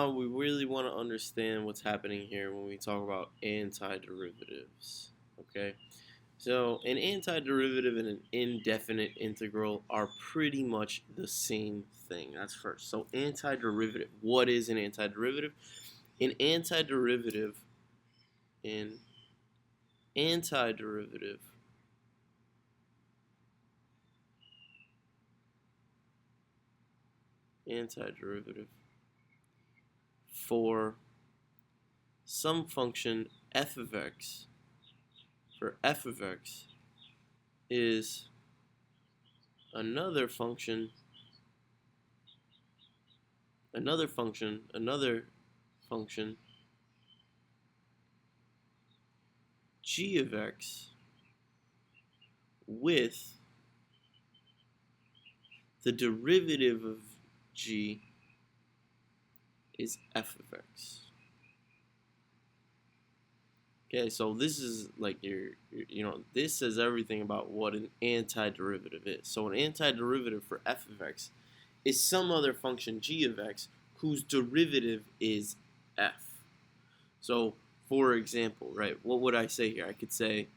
Now we really want to understand what's happening here when we talk about antiderivatives. Okay, so an antiderivative and an indefinite integral are pretty much the same thing. That's first. So antiderivative. What is an antiderivative? An antiderivative, an antiderivative antiderivative for some function f of x, for f of x, is another function g of x with the derivative of g is f of x. Okay, so this is like this says everything about what an antiderivative is. So an antiderivative for f of x is some other function g of x whose derivative is f. So, for example, right, what would I say here? I could say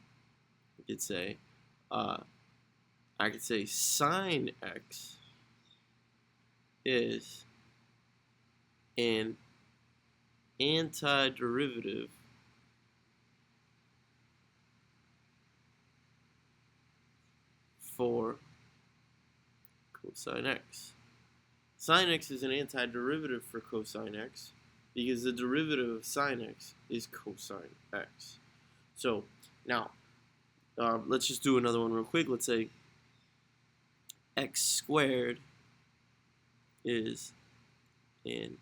sine x is an antiderivative for cosine x. Sine x is an antiderivative for cosine x because the derivative of sine x is cosine x. So now let's just do another one real quick. Let's say x squared is an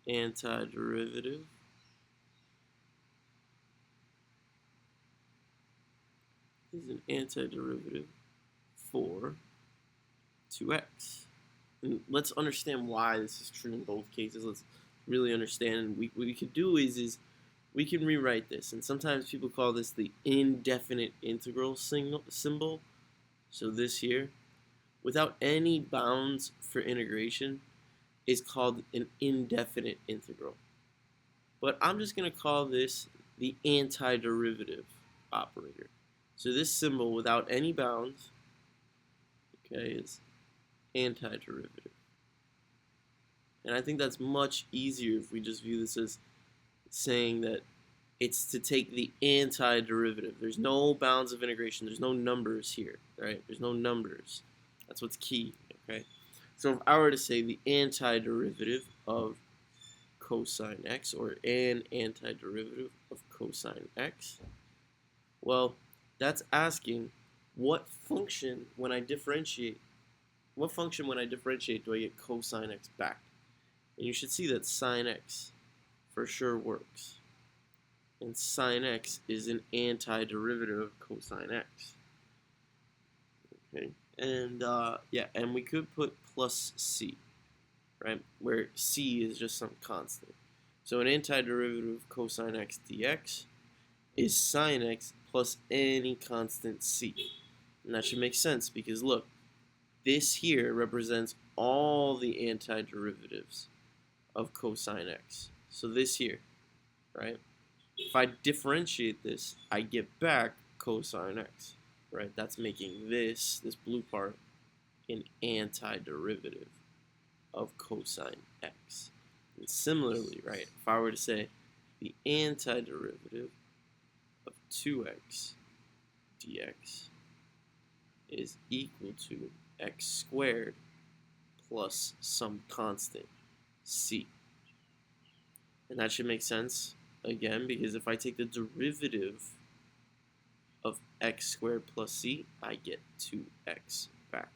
antiderivative for 2x. And let's understand why this is true in both cases. Let's really understand. And what we could do is we can rewrite this. And sometimes people call this the indefinite integral symbol. So this here, without any bounds for integration, is called an indefinite integral. But I'm just going to call this the antiderivative operator. So this symbol without any bounds, okay, is antiderivative. And I think that's much easier if we just view this as saying that it's to take the antiderivative. There's no bounds of integration. There's no numbers here, right? There's no numbers. That's what's key, okay? So if I were to say the antiderivative of cosine x, or an antiderivative of cosine x, well, that's asking what function when I differentiate do I get cosine x back? And you should see that sine x for sure works. And sine x is an antiderivative of cosine x. Okay, and and we could put plus c, right, where c is just some constant. So an antiderivative of cosine x dx is sine x plus any constant c. And that should make sense because look, this here represents all the antiderivatives of cosine x. So this here, right? If I differentiate this, I get back cosine x, right? That's making this blue part, an antiderivative of cosine x. And similarly, right, if I were to say the antiderivative of 2x dx is equal to x squared plus some constant c. And that should make sense, again, because if I take the derivative of x squared plus c, I get 2x back.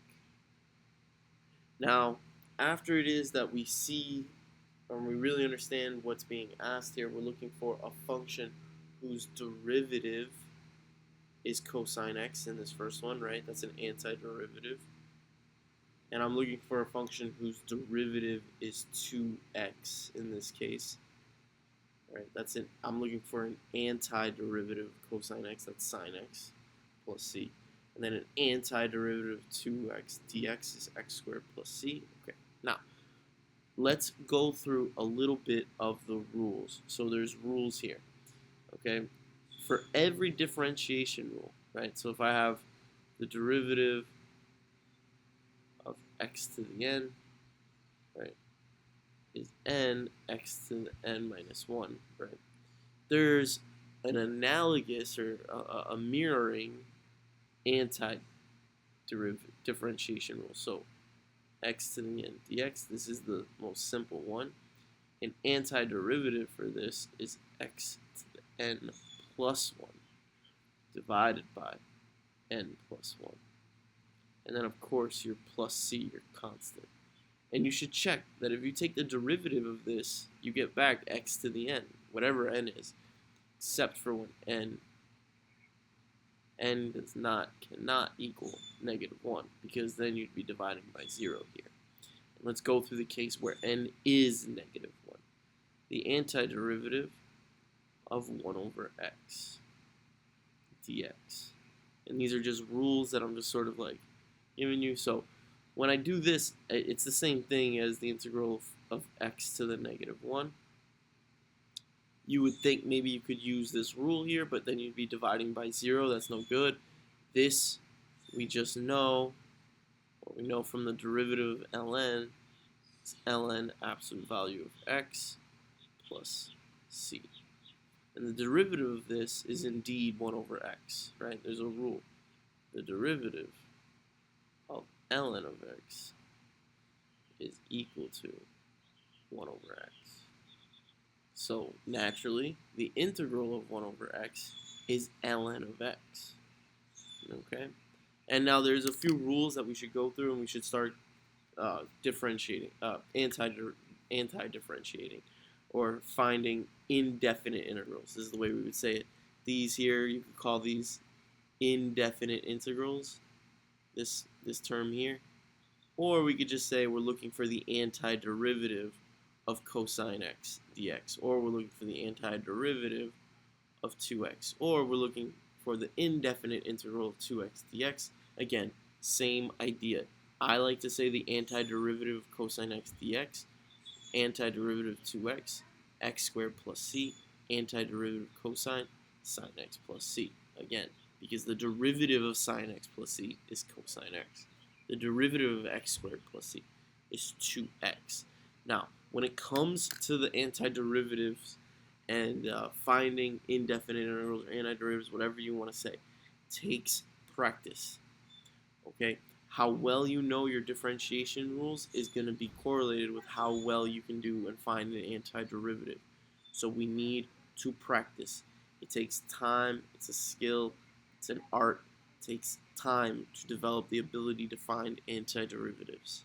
Now, after it is that we see, or we really understand what's being asked here, we're looking for a function whose derivative is cosine x in this first one, right? That's an antiderivative. And I'm looking for a function whose derivative is 2x in this case. Right? I'm looking for an antiderivative of cosine x, that's sine x, plus c. And then an antiderivative of 2x dx is x squared plus c. Okay. Now, let's go through a little bit of the rules. So there's rules here, okay? For every differentiation rule, right? So if I have the derivative of x to the n, right, is n x to the n minus 1, right? There's an analogous or a mirroring anti-differentiation rule. So x to the n dx, this is the most simple one. An antiderivative for this is x to the n plus 1 divided by n plus 1. And then, of course, your plus c, your constant. And you should check that if you take the derivative of this, you get back x to the n, whatever n is, except for when n cannot equal -1, because then you'd be dividing by 0 here. And let's go through the case where n is -1. The antiderivative of 1 over x dx. And these are just rules that I'm just sort of like giving you. So when I do this, it's the same thing as the integral of x to the -1. You would think maybe you could use this rule here, but then you'd be dividing by 0. That's no good. This, we just know, what we know from the derivative of ln, is ln absolute value of x plus c. And the derivative of this is indeed 1 over x, right? There's a rule. The derivative of ln of x is equal to 1 over x. So naturally, the integral of 1 over x is ln of x. Okay? And now there's a few rules that we should go through, and we should start differentiating, anti-differentiating, or finding indefinite integrals. This is the way we would say it. These here, you could call these indefinite integrals, this term here. Or we could just say we're looking for the antiderivative of cosine x dx. Or we're looking for the antiderivative of 2x. Or we're looking for the indefinite integral of 2x dx. Again, same idea. I like to say the antiderivative of cosine x dx, antiderivative of 2x, x squared plus c, antiderivative of cosine, sine x plus c. Again, because the derivative of sine x plus c is cosine x. The derivative of x squared plus c is 2x. Now, when it comes to the antiderivatives and finding indefinite integrals or antiderivatives, whatever you want to say, takes practice. Okay? How well you know your differentiation rules is going to be correlated with how well you can do and find an antiderivative. So we need to practice. It takes time, it's a skill, it's an art. It takes time to develop the ability to find antiderivatives.